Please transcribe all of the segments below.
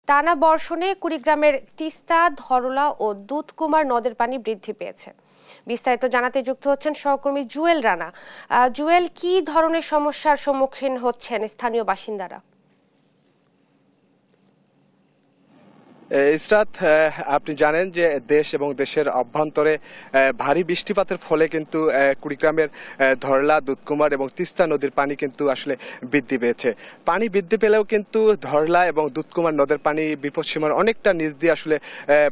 টানা বর্ষণে কুড়িগ্রামের তিস্তা, ধরলা ও দুধকুমার নদের পানি বৃদ্ধি পেয়েছে। বিস্তারিত জানাতে যুক্ত হচ্ছেন সহকর্মী জুয়েল রানা। জুয়েল, কি ধরনের সমস্যার সম্মুখীন হচ্ছেন স্থানীয় বাসিন্দারা? ইসরাত, আপনি জানেন যে দেশ এবং দেশের অভ্যন্তরে ভারী বৃষ্টিপাতের ফলে কিন্তু কুড়িগ্রামের ধরলা, দুধকুমার এবং তিস্তা নদীর পানি কিন্তু আসলে বৃদ্ধি পেয়েছে। পানি বৃদ্ধি পেলেও কিন্তু ধরলা এবং দুধকুমার নদের পানি বিপদসীমার অনেকটা নিচ দিয়ে আসলে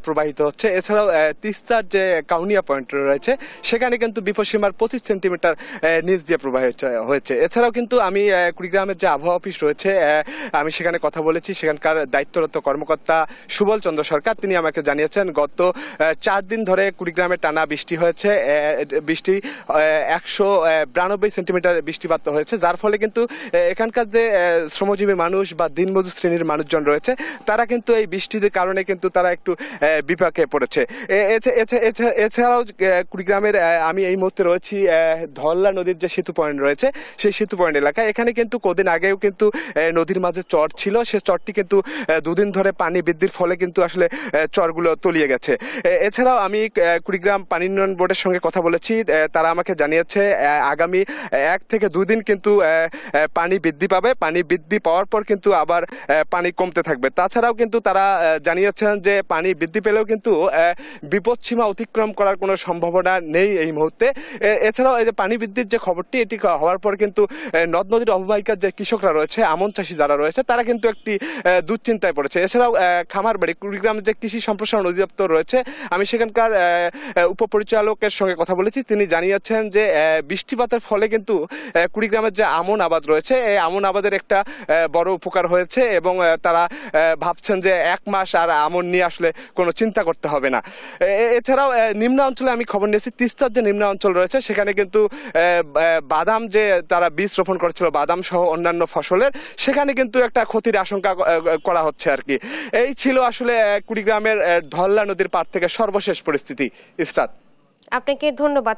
প্রবাহিত হচ্ছে। এছাড়াও তিস্তার যে কাউনিয়া পয়েন্ট রয়েছে সেখানে কিন্তু বিপদসীমার 25 সেন্টিমিটার নিচ দিয়ে প্রবাহিত হয়েছে। এছাড়াও কিন্তু আমি কুড়িগ্রামের যে আবহাওয়া অফিস রয়েছে আমি সেখানে কথা বলেছি। সেখানকার দায়িত্বরত কর্মকর্তা সুবল চন্দ্র সরকার তিনি আমাকে জানিয়েছেন গত 4 দিন ধরে কুড়িগ্রামে টানা বৃষ্টি হয়েছে। বৃষ্টি 192 সেন্টিমিটার বৃষ্টিপাত হয়েছে, যার ফলে কিন্তু এখানকার যে শ্রমজীবী মানুষ বা দিনমজুর শ্রেণীর মানুষজন রয়েছে তারা কিন্তু এই বৃষ্টির কারণে কিন্তু তারা একটু বিপাকে পড়েছে। এছাড়াও কুড়িগ্রামের আমি এই মুহূর্তে রয়েছি ধরলা নদীর যে সেতু পয়েন্ট রয়েছে সেই সেতু পয়েন্ট এলাকায়। এখানে কিন্তু কদিন আগেও কিন্তু নদীর মাঝে চর ছিল, সে চরটি কিন্তু দুদিন ধরে পানি বৃদ্ধির ফলে কিন্তু আসলে চরগুলো তলিয়ে গেছে। এছাড়াও আমি কুড়িগ্রাম পানি উন্নয়ন বোর্ডের সঙ্গে কথা বলেছি, তারা আমাকে জানিয়েছে আগামী 1 থেকে 2 দিন কিন্তু পানি বৃদ্ধি পাবে। পানি বৃদ্ধি পাওয়ার পর কিন্তু আবার পানি কমতে থাকবে। তাছাড়াও কিন্তু তারা জানিয়েছেন যে পানি বৃদ্ধি পেলেও কিন্তু বিপদসীমা অতিক্রম করার কোনো সম্ভাবনা নেই এই মুহূর্তে। এছাড়াও এই যে পানি বৃদ্ধির যে খবরটি এটি হওয়ার পর কিন্তু নদ নদীর অববাহিকার যে কৃষকরা রয়েছে, আমন চাষি যারা রয়েছে তারা কিন্তু একটি দুশ্চিন্তায় পড়েছে। এছাড়াও খামারবাড়ি কুড়িগ্রামের যে কৃষি সম্প্রসারণ অধিদপ্তর রয়েছে আমি সেখানকার উপপরিচালকের সঙ্গে কথা বলেছি, তিনি জানিয়েছেন যে বৃষ্টিপাতের ফলে কিন্তু কুড়িগ্রামের যে আমন আবাদ রয়েছে এই আমন আবাদের একটা বড় উপকার হয়েছে এবং তারা ভাবছেন যে 1 মাস আর আমন নিয়ে আসলে কোনো চিন্তা করতে হবে না। এছাড়াও নিম্ন অঞ্চলে আমি খবর নিয়েছি, তিস্তার যে নিম্ন অঞ্চল রয়েছে সেখানে কিন্তু বাদাম যে তারা বীজ রোপণ করেছিল, বাদাম সহ অন্যান্য ফসলের, সেখানে কিন্তু একটা ক্ষতির আশঙ্কা করা হচ্ছে আর কি। এই ছিল আসলে কুড়িগ্রামের ধরলা নদীর পাড় থেকে সর্বশেষ পরিস্থিতি। ইসরাত, আপনাকে ধন্যবাদ।